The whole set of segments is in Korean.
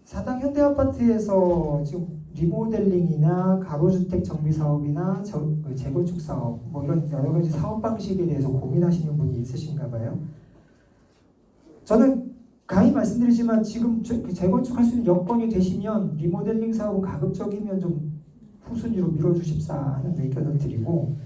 사당 현대아파트에서 지금 리모델링이나 가로주택 정비사업이나 재건축 사업 뭐 이런 여러 가지 사업 방식에 대해서 고민하시는 분이 있으신가 봐요. 저는 감히 말씀드리지만 지금 재건축할 수 있는 여건이 되시면 리모델링 사업은 가급적이면 좀 후순위로 밀어주십사 하는 의견을 드리고,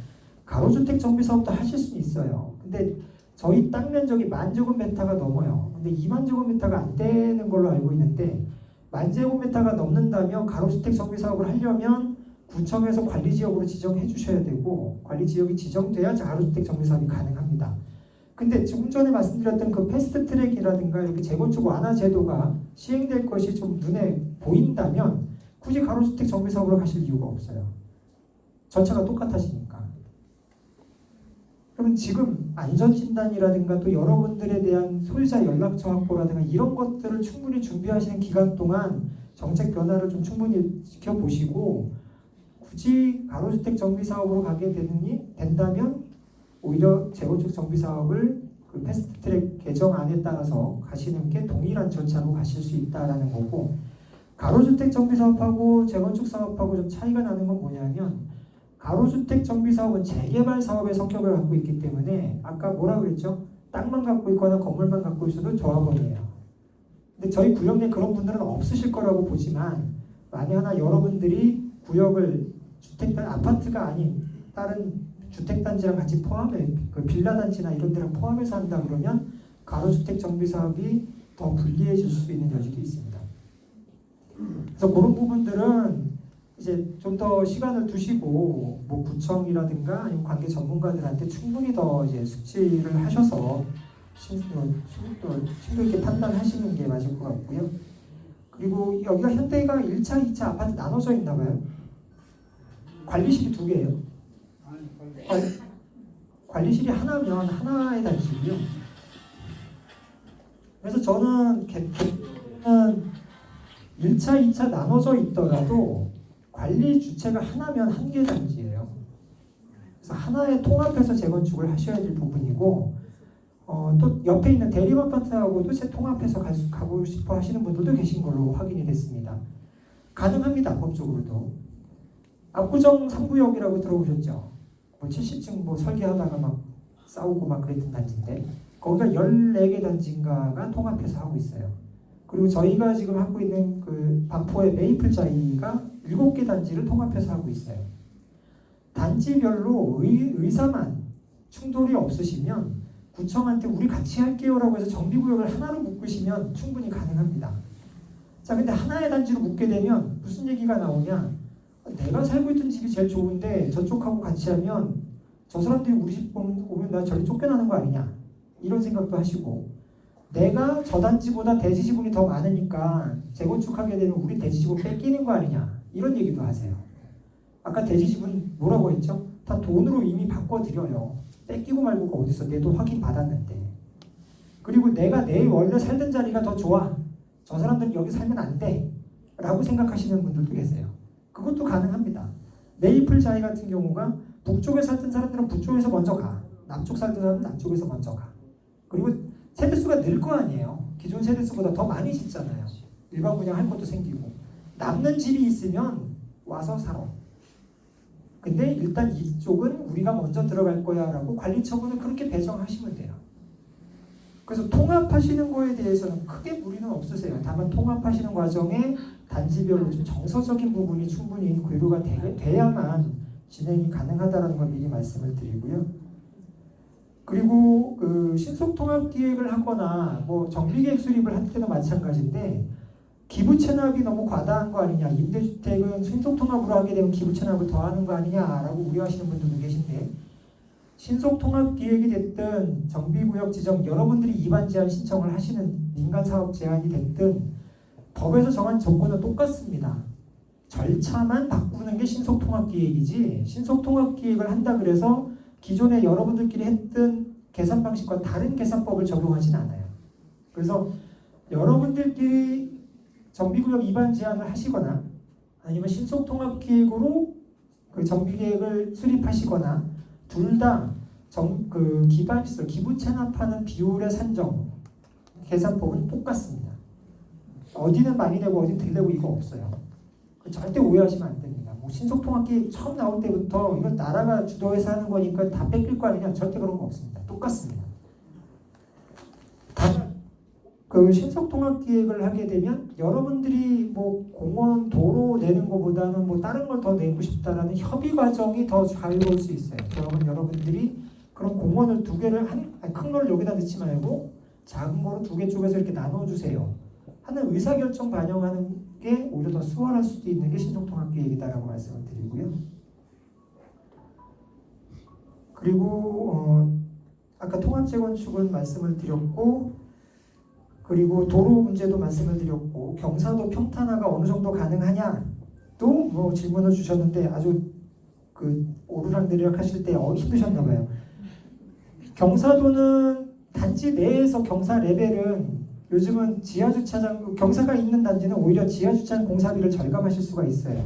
가로주택 정비 사업도 하실 수는 있어요. 근데 저희 땅 면적이 10,000제곱미터가 넘어요. 근데 20,000제곱미터가 안 되는 걸로 알고 있는데, 10,000제곱미터가 넘는다면 가로주택 정비 사업을 하려면 구청에서 관리지역으로 지정해 주셔야 되고, 관리지역이 지정돼야 가로주택 정비 사업이 가능합니다. 근데 조금 전에 말씀드렸던 그 패스트트랙이라든가 이렇게 재건축 완화 제도가 시행될 것이 좀 눈에 보인다면 굳이 가로주택 정비 사업으로 가실 이유가 없어요. 전체가 똑같아지니까. 그러면 지금 안전진단이라든가 또 여러분들에 대한 소유자 연락처 확보라든가 이런 것들을 충분히 준비하시는 기간 동안 정책 변화를 좀 충분히 지켜보시고, 굳이 가로주택 정비 사업으로 가게 된다면 오히려 재건축 정비 사업을 그 패스트트랙 개정안에 따라서 가시는 게 동일한 절차로 가실 수 있다라는 거고, 가로주택 정비 사업하고 재건축 사업하고 좀 차이가 나는 건 뭐냐면, 가로주택 정비 사업은 재개발 사업의 성격을 갖고 있기 때문에 아까 뭐라 그랬죠? 땅만 갖고 있거나 건물만 갖고 있어도 조합원이에요. 근데 저희 구역 내에 그런 분들은 없으실 거라고 보지만, 만약 하나 여러분들이 구역을 주택단 아파트가 아닌 다른 주택단지랑 같이 포함해, 그 빌라단지나 이런 데랑 포함해서 한다 그러면 가로주택 정비 사업이 더 불리해질 수 있는 여지도 있습니다. 그래서 그런 부분들은 이제 좀 더 시간을 두시고 뭐 구청이라든가 아니면 관계 전문가들한테 충분히 더 이제 숙지를 하셔서 심도 있게 판단하시는 게 맞을 것 같고요. 그리고 여기가 현대가 1차, 2차 아파트 나눠져 있나 봐요. 관리실이 2개예요. 관리실이 하나면 하나의 단지고요. 그래서 저는 1차, 2차 나눠져 있더라도 관리 주체가 하나면 한 개 단지예요. 그래서 하나에 통합해서 재건축을 하셔야 될 부분이고, 또 옆에 있는 대립아파트하고도 통합해서 가고 싶어 하시는 분들도 계신 걸로 확인이 됐습니다. 가능합니다, 법적으로도. 압구정 3구역이라고 들어보셨죠? 70층 뭐 설계하다가 막 싸우고 막 그랬던 단지인데, 거기가 14개 단지인가가 통합해서 하고 있어요. 그리고 저희가 지금 하고 있는 그 반포의 메이플자이가 7개 단지를 통합해서 하고 있어요. 단지별로 의사만 충돌이 없으시면 구청한테 우리 같이 할게요라고 해서 정비구역을 하나로 묶으시면 충분히 가능합니다. 자, 근데 하나의 단지로 묶게 되면 무슨 얘기가 나오냐? 내가 살고 있던 집이 제일 좋은데 저쪽하고 같이 하면 저 사람들이 우리 집 오면 나 저리 쫓겨나는 거 아니냐, 이런 생각도 하시고, 내가 저 단지보다 대지 지분이 더 많으니까 재건축하게 되면 우리 대지 지분 뺏기는 거 아니냐, 이런 얘기도 하세요. 아까 대지 지분 뭐라고 했죠? 다 돈으로 이미 바꿔드려요. 뺏기고 말고가 어딨어. 내 돈 확인 받았는데. 그리고 내가 내 원래 살던 자리가 더 좋아, 저 사람들은 여기 살면 안 돼 라고 생각하시는 분들도 계세요. 그것도 가능합니다. 메이플 자이 같은 경우가 북쪽에 살던 사람들은 북쪽에서 먼저 가, 남쪽 살던 사람은 남쪽에서 먼저 가. 그리고 세대수가 늘 거 아니에요. 기존 세대수보다 더 많이 짓잖아요. 일반 분양할 것도 생기고. 남는 집이 있으면 와서 살아. 근데 일단 이쪽은 우리가 먼저 들어갈 거야 라고 관리처분을 그렇게 배정하시면 돼요. 그래서 통합하시는 거에 대해서는 크게 무리는 없으세요. 다만 통합하시는 과정에 단지별로 좀 정서적인 부분이 충분히 고려가 돼야만 진행이 가능하다는 걸 미리 말씀을 드리고요. 그리고 그 신속통합 기획을 하거나 뭐 정비계획 수립을 할 때도 마찬가지인데, 기부 체납이 너무 과다한 거 아니냐, 임대주택은 신속통합으로 하게 되면 기부 체납을 더 하는 거 아니냐라고 우려하시는 분들도 계신데, 신속통합 기획이 됐든 정비구역 지정, 여러분들이 입안 제한 신청을 하시는 민간사업 제한이 됐든 법에서 정한 조건은 똑같습니다. 절차만 바꾸는 게 신속통합 기획이지, 신속통합 기획을 한다 그래서 기존에 여러분들끼리 했던 계산 방식과 다른 계산법을 적용하진 않아요. 그래서 여러분들끼리 정비구역 입안 제한을 하시거나 아니면 신속통합 기획으로 그 정비계획을 수립하시거나, 둘 다 기부 체납하는 비율의 산정 계산법은 똑같습니다. 어디는 많이 내고 어디는 덜 내고 이거 없어요. 절대 오해하시면 안 됩니다. 뭐 신속통합기 처음 나올 때부터 이건 나라가 주도해서 하는 거니까 다 뺏길 거 아니냐, 절대 그런 거 없습니다. 똑같습니다. 다만 그 신속통합기획을 하게 되면 여러분들이 뭐 공원 도로 내는 것보다는 뭐 다른 걸 더 내고 싶다라는 협의 과정이 더 자유로울 수 있어요. 그러면 여러분들이 그런 공원을 두 개를 큰 거를 여기다 넣지 말고 작은 거로 두 개 쪽에서 이렇게 나눠주세요 하는 의사결정 반영하는 게 오히려 더 수월할 수도 있는 게 신속통합기획이다라고 말씀을 드리고요. 그리고 아까 통합재건축은 말씀을 드렸고, 그리고 도로 문제도 말씀을 드렸고, 경사도 평탄화가 어느 정도 가능하냐 또 뭐 질문을 주셨는데 아주 그 오르락내리락 하실 때 힘드셨나 봐요. 경사도는 단지 내에서 경사 레벨은 요즘은 지하주차장, 경사가 있는 단지는 오히려 지하주차장 공사비를 절감하실 수가 있어요.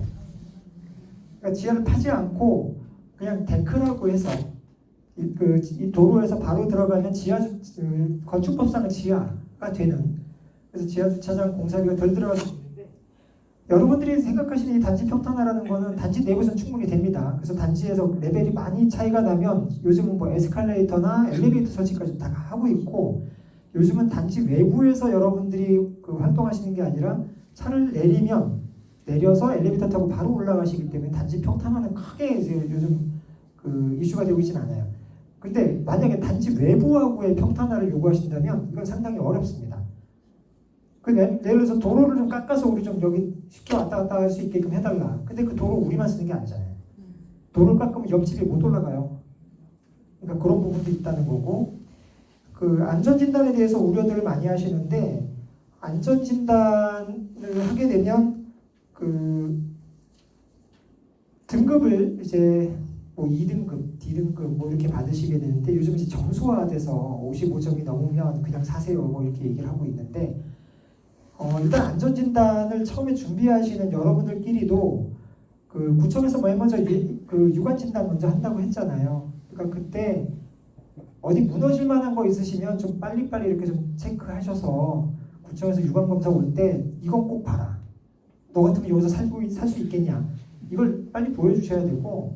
그러니까 지하를 파지 않고 그냥 데크라고 해서 이 도로에서 바로 들어가면 건축법상은 지하가 되는, 그래서 지하주차장 공사비가 덜 들어갈 수 있는데, 여러분들이 생각하시는 이 단지 평탄화라는 거는 단지 내부에서는 충분히 됩니다. 그래서 단지에서 레벨이 많이 차이가 나면 요즘은 뭐 에스컬레이터나 엘리베이터 설치까지 다 하고 있고, 요즘은 단지 외부에서 여러분들이 활동하시는 게 아니라 차를 내려서 엘리베이터 타고 바로 올라가시기 때문에 단지 평탄화는 크게 이제 요즘 이슈가 되고 있지는 않아요. 근데 만약에 단지 외부하고의 평탄화를 요구하신다면 이건 상당히 어렵습니다. 예를 들어서 도로를 좀 깎아서 우리 좀 여기 쉽게 왔다 갔다 할 수 있게끔 해달라. 근데 그 도로 우리만 쓰는 게 아니잖아요. 도로를 깎으면 옆집이 못 올라가요. 그러니까 그런 부분도 있다는 거고, 안전진단에 대해서 우려들을 많이 하시는데, 안전진단을 하게 되면 등급을 이제 뭐 2등급, D등급 뭐 이렇게 받으시게 되는데, 요즘 이제 점수화돼서 55점이 넘으면 그냥 사세요 뭐 이렇게 얘기를 하고 있는데, 일단 안전진단을 처음에 준비하시는 여러분들끼리도 구청에서 맨 먼저 유관진단 먼저 한다고 했잖아요. 그러니까 그때 어디 무너질 만한 거 있으시면 좀 빨리빨리 이렇게 좀 체크하셔서 구청에서 유관검사 올 때 이건 꼭 봐라. 너 같으면 여기서 살 수 있겠냐. 이걸 빨리 보여주셔야 되고,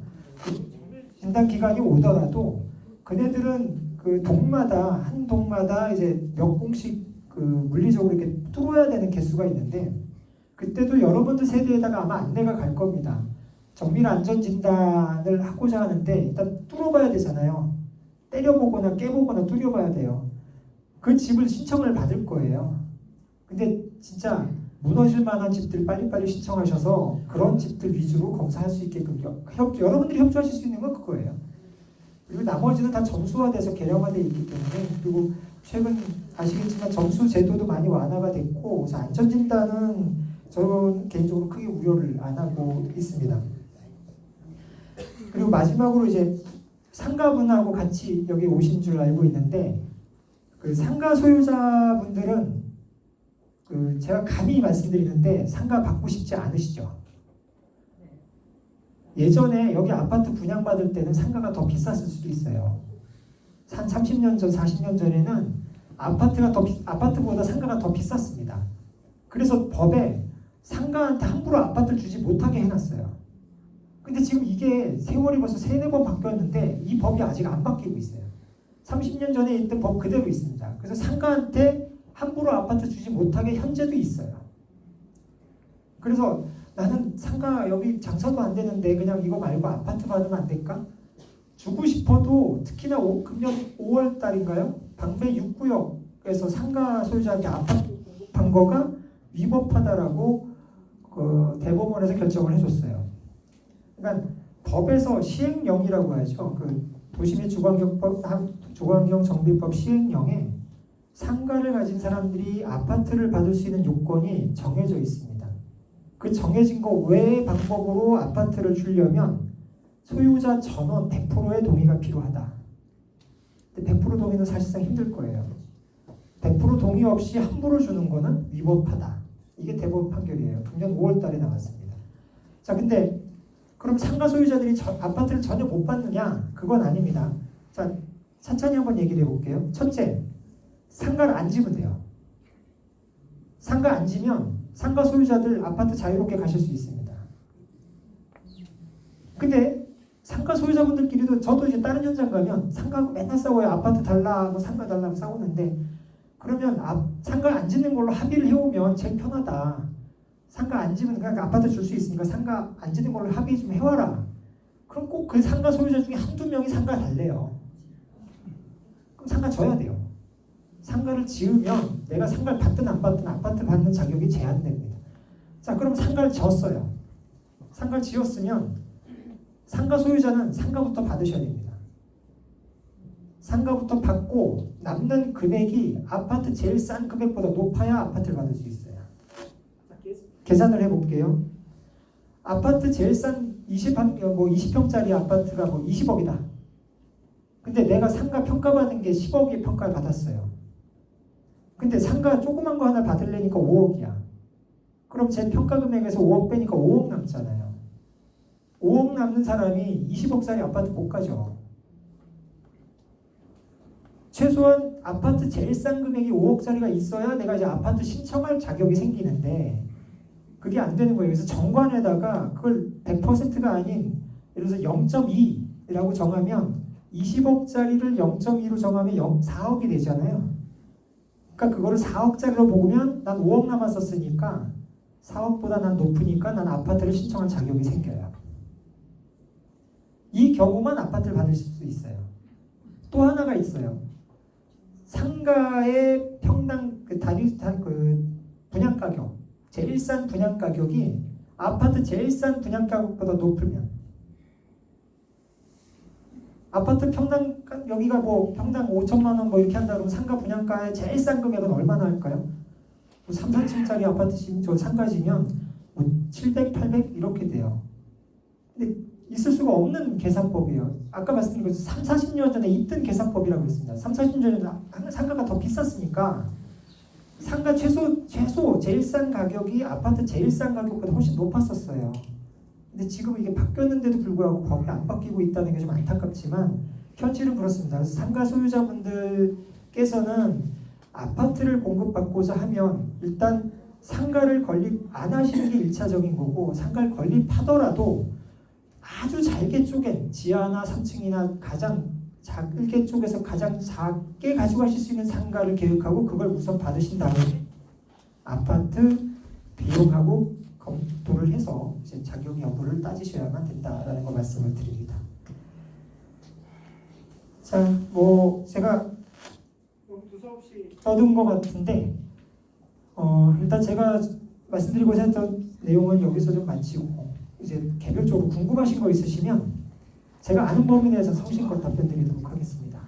진단 기간이 오더라도 그네들은 한 동마다 이제 몇 공씩 물리적으로 이렇게 뚫어야 되는 개수가 있는데, 그때도 여러분들 세대에다가 아마 안내가 갈 겁니다. 정밀 안전진단을 하고자 하는데 일단 뚫어봐야 되잖아요. 때려보거나 깨보거나 뚫어봐야 돼요. 그 집을 신청을 받을 거예요. 근데 진짜 무너질 만한 집들 빨리빨리 신청하셔서 그런 집들 위주로 검사할 수 있게끔 여러분들이 협조하실 수 있는 건 그거예요. 그리고 나머지는 다 점수화돼서 개량화되어 있기 때문에, 그리고 최근 아시겠지만 점수 제도도 많이 완화가 됐고, 그래서 안전진단은 저는 개인적으로 크게 우려를 안 하고 있습니다. 그리고 마지막으로 이제 상가분하고 같이 여기 오신 줄 알고 있는데, 상가 소유자분들은 제가 감히 말씀드리는데 상가 받고 싶지 않으시죠? 예전에 여기 아파트 분양받을 때는 상가가 더 비쌌을 수도 있어요. 한 30년 전, 40년 전에는 아파트보다 상가가 더 비쌌습니다. 그래서 법에 상가한테 함부로 아파트를 주지 못하게 해놨어요. 근데 지금 이게 세월이 벌써 3-4번 바뀌었는데 이 법이 아직 안 바뀌고 있어요. 30년 전에 있던 법 그대로 있습니다. 그래서 상가한테 함부로 아파트 주지 못하게 현재도 있어요. 그래서 나는 상가 여기 장사도 안 되는데 그냥 이거 말고 아파트 받으면 안 될까? 주고 싶어도, 특히나 금년 5월 달인가요? 방배 6구역에서 상가 소유자한테 아파트 공급한 거가 위법하다라고 대법원에서 결정을 해줬어요. 그러니까 법에서 시행령이라고 하죠. 도시및 주거환경 정비법 시행령에 상가를 가진 사람들이 아파트를 받을 수 있는 요건이 정해져 있습니다. 그 정해진 거 외의 방법으로 아파트를 주려면 소유자 전원 100%의 동의가 필요하다. 근데 100% 동의는 사실상 힘들 거예요. 100% 동의 없이 함부로 주는 거는 위법하다. 이게 대법원 판결이에요. 금년 5월 달에 나왔습니다. 자, 근데 그럼 상가 소유자들이 아파트를 전혀 못 받느냐? 그건 아닙니다. 자, 천천히 한번 얘기를 해볼게요. 첫째, 상가를 안 지면 돼요. 상가 안 지면 상가 소유자들 아파트 자유롭게 가실 수 있습니다. 근데 상가 소유자분들끼리도 저도 이제 다른 현장 가면 상가하고 맨날 싸워요. 아파트 달라, 뭐 상가 달라고 싸우는데 그러면 상가 안 짓는 걸로 합의를 해오면 제일 편하다. 상가 안 지면 그냥 아파트 줄 수 있으니까 상가 안 짓는 걸로 합의 좀 해와라. 그럼 꼭 그 상가 소유자 중에 한두 명이 상가 달래요. 그럼 상가 져야 돼요. 상가를 지으면 내가 상가를 받든 안 받든 아파트 받는 자격이 제한됩니다. 자, 그럼 상가를 졌어요. 상가를 지었으면 상가 소유자는 상가부터 받으셔야 됩니다. 상가부터 받고 남는 금액이 아파트 제일 싼 금액보다 높아야 아파트를 받을 수 있어요. 계산을 해볼게요. 아파트 제일 싼 20평짜리 아파트가 20억이다. 근데 내가 상가 평가받은 게 10억의 평가를 받았어요. 근데 상가 조그만 거 하나 받으려니까 5억이야. 그럼 제 평가 금액에서 5억 빼니까 5억 남잖아요. 5억 남는 사람이 20억짜리 아파트 못 가죠. 최소한 아파트 제일 싼 금액이 5억짜리가 있어야 내가 이제 아파트 신청할 자격이 생기는데 그게 안 되는 거예요. 그래서 정관에다가 그걸 100%가 아닌 예를 들어서 0.2라고 정하면 20억짜리를 0.2로 정하면 4억이 되잖아요. 그러니까 그거를 4억짜리로 보면 난 5억 남았었으니까 4억보다 난 높으니까 난 아파트를 신청할 자격이 생겨요. 이 경우만 아파트를 받을 수 있어요. 또 하나가 있어요. 상가의 평당 분양가격, 제일 싼 분양가격이 아파트 제일 싼 분양가격보다 높으면 아파트 평당 여기가 평당 5천만 원 이렇게 한다 그러면 상가 분양가의 제일 싼 금액은 얼마나 할까요? 3, 4층짜리 아파트 저 상가지면 700, 800 이렇게 돼요. 근데 있을 수가 없는 계산법이에요. 아까 말씀드린 것처럼 3, 40년 전에 있던 계산법이라고 했습니다. 3, 40년 전에 상가가 더 비쌌으니까 상가 최소 제일 싼 가격이 아파트 제일 싼 가격보다 훨씬 높았었어요. 근데 지금 이게 바뀌었는데도 불구하고 법이 안 바뀌고 있다는 게 좀 안타깝지만 현실은 그렇습니다. 그래서 상가 소유자분들께서는 아파트를 공급받고자 하면 일단 상가를 건립 안 하시는 게 1차적인 거고 상가를 건립하더라도 아주 잘게 쪼갠 지하나 3층이나 가장 작게 쪼개서 가장 작게 가지고 가실 수 있는 상가를 계획하고 그걸 우선 받으신 다음에 아파트 비용하고 검토를 해서 이제 자격 여부를 따지셔야만 된다라는 거 말씀을 드립니다. 자, 제가 두서없이 떠든 것 같은데 일단 제가 말씀드리고자 했던 내용은 여기서 좀 마치고 이제 개별적으로 궁금하신 거 있으시면 제가 아는 범위 내에서 성심껏 답변 드리도록 하겠습니다.